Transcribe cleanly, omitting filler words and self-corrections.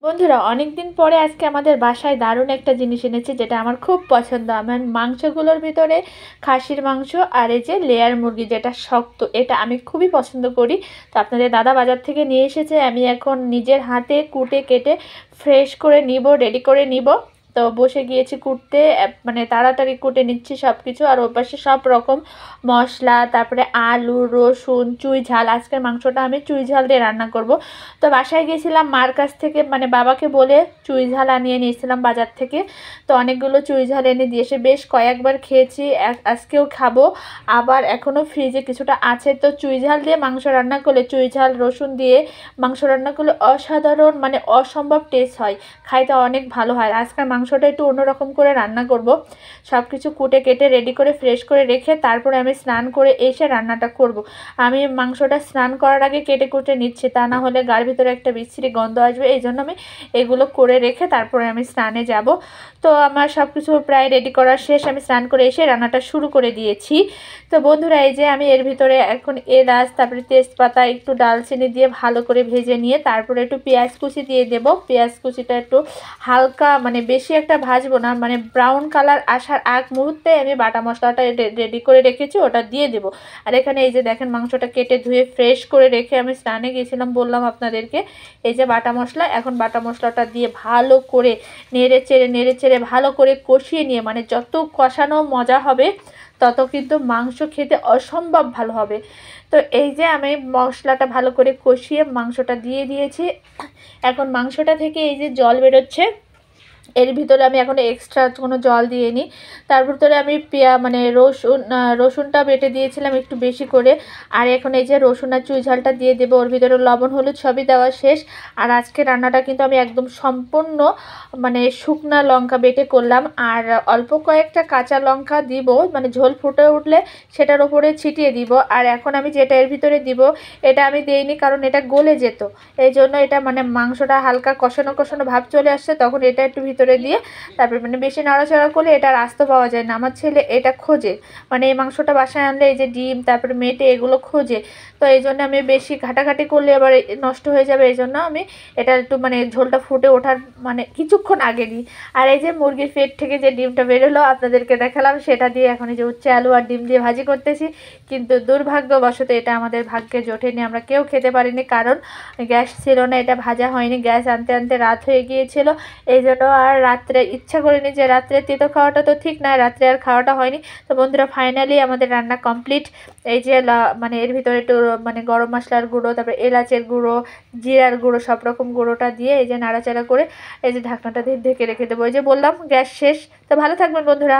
বন্ধুরা অনেকদিন পরে আজকে আমাদের বাসায় দারুণ একটা জিনিস এনেছে যেটা আমার খুব পছন্দ। আমার মাংসগুলোর ভিতরে খাসির মাংস আর এই যে লেয়ার মুরগি যেটা শক্ত, এটা আমি খুবই পছন্দ করি। তো আপনাদের দাদা বাজার থেকে নিয়ে এসেছে, আমি এখন নিজের হাতে কুটে কেটে ফ্রেশ করে নিব, রেডি করে নিব। তো বসে গিয়েছি কুটতে, মানে তাড়াতাড়ি কুটে নিচ্ছি সব কিছু। আর ওর পাশে সব রকম মশলা, তারপরে আলু, রসুন, চুই ঝাল। আজকের মাংসটা আমি চুই ঝাল দিয়ে রান্না করব। তো বাসায় গিয়েছিলাম মার কাছ থেকে, মানে বাবাকে বলে চুই ঝাল আনিয়ে নিয়েছিলাম বাজার থেকে। তো অনেকগুলো চুই ঝাল এনে দিয়েছে, বেশ কয়েকবার খেয়েছি, আজকেও খাবো। আবার এখনও ফ্রিজে কিছুটা আছে। তো চুই ঝাল দিয়ে মাংস রান্না করলে, চুই ঝাল রসুন দিয়ে মাংস রান্না করলে অসাধারণ, মানে অসম্ভব টেস্ট হয়, খাইতে অনেক ভালো হয়। আজকের মাংসটা একটু অন্যরকম করে রান্না করব। সব কিছু কুটে কেটে রেডি করে ফ্রেশ করে রেখে তারপরে আমি স্নান করে এসে রান্নাটা করব। আমি মাংসটা স্নান করার আগে কেটে কুটে নিচ্ছি, তা না হলে গার ভিতরে একটা বিশ্রী গন্ধ আসবে। এই জন্য আমি এগুলো করে রেখে তারপরে আমি স্নানে যাব। তো আমার সব কিছু প্রায় রেডি করার শেষ, আমি স্নান করে এসে রান্নাটা শুরু করে দিয়েছি। তো বন্ধুরা এই যে আমি এর ভিতরে এখন এলাচ, তারপরে তেজপাতা, একটু ডালচিনি দিয়ে ভালো করে ভেজে নিয়ে তারপরে একটু পেঁয়াজ কুচি দিয়ে দেব। পেঁয়াজ কুচিটা একটু হালকা, মানে বেশি একটা ভাজবো না, মানে ব্রাউন কালার আসার আগ মুহূর্তে আমি বাটা মশলাটা রেডি করে রেখেছি, ওটা দিয়ে দেবো। আর এখানে এই যে দেখেন মাংসটা কেটে ধুয়ে ফ্রেশ করে রেখে আমি স্নানে গিয়েছিলাম বললাম আপনাদেরকে। এই যে বাটা মশলা, এখন বাটা মশলাটা দিয়ে ভালো করে নেড়ে চেড়ে ভালো করে কষিয়ে নিয়ে, মানে যত কষানো মজা হবে তত কিন্তু মাংস খেতে অসম্ভব ভালো হবে। তো এই যে আমি মশলাটা ভালো করে কষিয়ে মাংসটা দিয়ে দিয়েছি। এখন মাংসটা থেকে এই যে জল বেরোচ্ছে, এর ভিতরে আমি এখন এক্সট্রা কোনো জল দিয়ে নিই। তার ভিতরে আমি মানে রসুনটা বেটে দিয়েছিলাম একটু বেশি করে। আর এখন এই যে রসুন আর চুই ঝালটা দিয়ে দেবো। ওর ভিতরে লবণ হলুদ সবই দেওয়া শেষ। আর আজকে রান্নাটা কিন্তু আমি একদম সম্পূর্ণ মানে শুকনা লঙ্কা বেটে করলাম। আর অল্প কয়েকটা কাঁচা লঙ্কা দিব, মানে ঝোল ফুটে উঠলে সেটার ওপরে ছিটিয়ে দিব। আর এখন আমি যেটা এর ভিতরে দিব, এটা আমি দেইনি কারণ এটা গলে যেত। এই জন্য এটা মানে মাংসটা হালকা কষানো কষানো ভাব চলে আসছে, তখন এটা একটু ভিতরে দিয়ে তারপরে মানে বেশি নাড়াচাড়া করলে এটা আস্ত পাওয়া যায় না। আমার ছেলে এটা খোঁজে, মানে এই মাংসটা বাসায় আনলে এই যে ডিম তারপরে মেটে এগুলো খোঁজে। তো এই জন্য আমি বেশি ঘাটাঘাটি করলে আবার নষ্ট হয়ে যাবে, এই জন্য আমি এটা একটু মানে ঝোলটা ফুটে ওঠার মানে কিছুক্ষণ আগে দিই। আর এই যে মুরগির পেট থেকে যে ডিমটা বেরোলো আপনাদেরকে দেখালাম, সেটা দিয়ে এখন এই যে উচ্ছে আলু আর ডিম দিয়ে ভাজি করতেছি। কিন্তু দুর্ভাগ্যবশত এটা আমাদের ভাগ্যে জোটেনি, আমরা কেউ খেতে পারিনি, কারণ গ্যাস ছিল না, এটা ভাজা হয়নি। গ্যাস আনতে আনতে রাত হয়ে গিয়েছিল, এই জন্য আর রাত্রে ইচ্ছা করিনি যে রাত্রে তেতো খাওয়াটা তো ঠিক না, রাত্রে আর খাওয়াটা হয়নি। তো বন্ধুরা ফাইনালি আমাদের রান্না কমপ্লিট। এই যে মানে এর ভিতরে একটু মানে গরম মশলার গুঁড়ো, তারপরে এলাচের গুঁড়ো, জিরার গুঁড়ো, সব রকম গুঁড়োটা দিয়ে এই যে নাড়াচাড়া করে এই যে ঢাকনাটা দিয়ে ঢেকে রেখে দেবো। এই যে বললাম গ্যাস শেষ। তো ভালো থাকবেন বন্ধুরা।